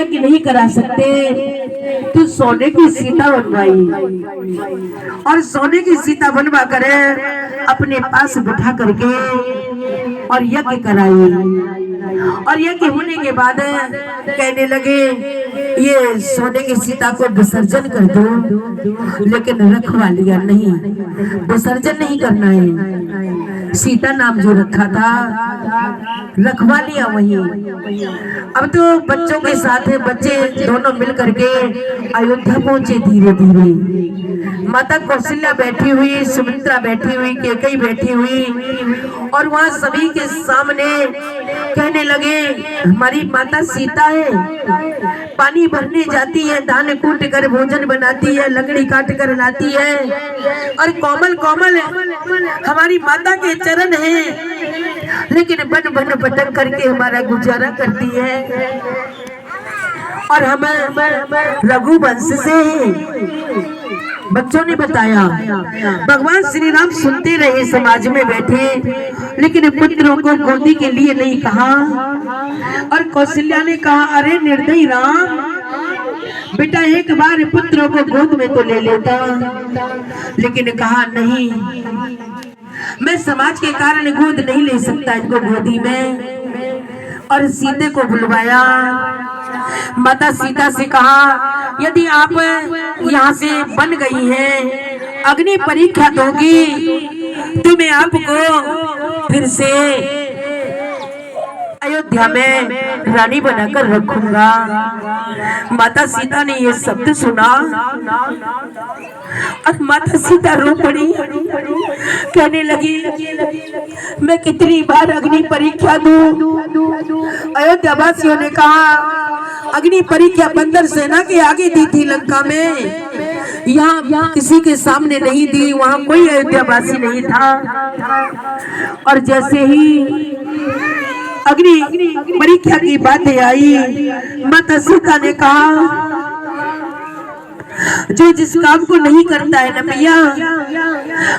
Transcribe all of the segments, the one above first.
कि नहीं करा सकते तो सोने की सीता बनवाई और सोने की सीता बनवा कर अपने पास बिठा करके और यज्ञ कराई। और यज्ञ होने के बाद कहने लगे ये सोने की सीता को विसर्जन कर दो, लेकिन रखवा लिया नहीं, विसर्जन नहीं करना है। सीता नाम जो रखा था रखवा लिया वही। अब तो बच्चों के साथ बच्चे दोनों मिल करके अयोध्या पहुंचे धीरे धीरे। माता कौशल्या बैठी हुई, सुमित्रा बैठी हुई, कैकेयी बैठी हुई और वहां सभी के सामने कहने लगे हमारी माता सीता है, पानी भरने जाती है, धान कूट कर भोजन बनाती है, लकड़ी काट कर लाती है और कोमल कोमल हमारी माता के चरण हैं, लेकिन बन बन भटक करके हमारा गुजारा करती है और हम रघुवंश से हैं। बच्चों ने बताया। भगवान श्री राम सुनते रहे, समाज में बैठे, लेकिन पुत्रों को गोदी के लिए नहीं कहा। और कौशल्या ने कहा अरे निर्दयी राम, बेटा एक बार पुत्रों को गोद में तो ले लेता, लेकिन कहा नहीं, मैं समाज के कारण गोद नहीं ले सकता इनको गोदी में। और सीते को बुलवाया। माता सीता से कहा यदि आप यहाँ से बन गई हैं, अग्नि परीक्षा दोगी तो मैं आपको फिर से अयोध्या में रानी बनाकर रखूंगा। माता सीता ने ये शब्द सुना और माता सीता रो पड़ी, कहने लगी मैं कितनी बार अग्नि परीक्षा दूं। अयोध्या वासियों ने कहा अग्नि परीक्षा बंदर सेना के आगे दी थी लंका में, यहाँ किसी के सामने नहीं दी, वहाँ कोई अयोध्या वासी नहीं था। और जैसे ही अग्नि परीक्षा की बातें आई, माता सीता ने कहा जो जिस काम को नहीं करता है न भैया,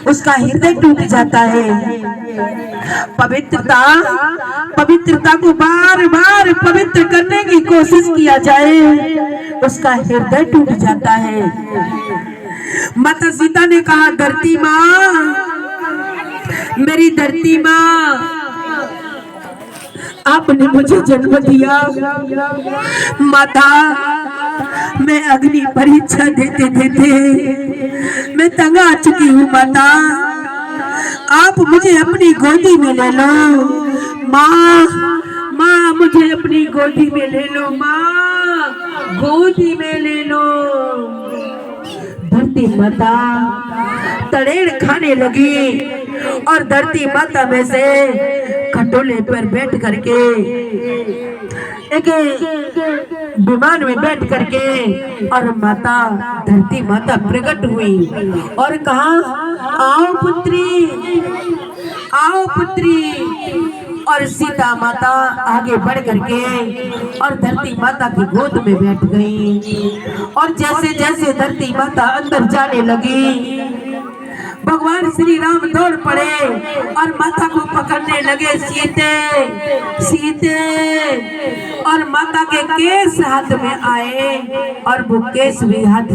उसका हृदय टूट जाता है। पवित्रता को बार बार पवित्र करने की कोशिश किया जाए, उसका हृदय टूट जाता है। माता सीता ने कहा धरती माँ, मेरी धरती माँ, आपने मुझे जन्म दिया, माता मैं अग्नि परीक्षा देते देते मैं तंग आ चुकी हूँ। माता आप मुझे अपनी गोदी में ले लो, माँ माँ मुझे अपनी गोदी में ले लो, माँ गोदी में ले लो। धरती माता तड़ेड़ खाने लगी और धरती माता में से खटोले पर बैठ करके एक विमान में बैठ करके और माता धरती माता प्रकट हुई और कहा आओ पुत्री, आओ पुत्री। और सीता माता आगे बढ़ करके और धरती माता की गोद में बैठ गई। और जैसे जैसे धरती माता अंदर जाने लगी, भगवान श्री राम दौड़ पड़े और माता को पकड़ने लगे, सीते सीते। और माता के केस हाथ में आए और वो केस भी हाथ